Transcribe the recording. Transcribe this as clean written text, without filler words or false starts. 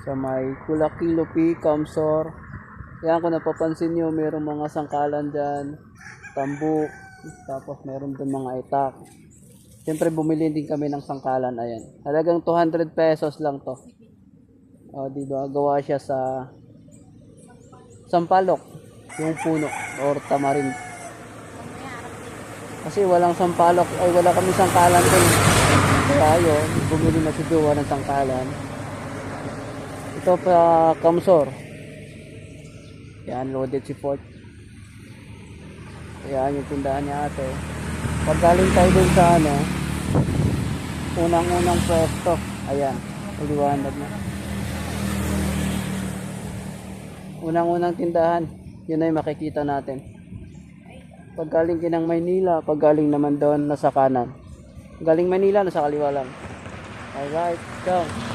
Sa may Kulakilupi, Kamsor. Yan, kung napapansin nyo, mayroong mga sangkalan dyan. Tambuk. Tapos mayroon din mga itak. Siyempre bumili din kami ng sangkalan. Ayan. Halagang 200 pesos lang to. O, diba? Gawa siya sa sampalok. Yung puno. Or tamarind. Kasi walang sampalok. Ay, wala kami sangkalan dun. Kaya yun, bumili na si Jowa ng sangkalan. Ito pa Kamsor. Yan, loaded si Fort. Yan yung tindahan niya ate. Pag galing tayo dun sa ano, unang-unang pwesto. Ayan, uliwanag na. Unang-unang tindahan. Yun ay makikita natin. Pag galing kinang Maynila, pag galing naman doon, nasa kanan. Galing Manila, nasa kaliwa lang. Alright, go.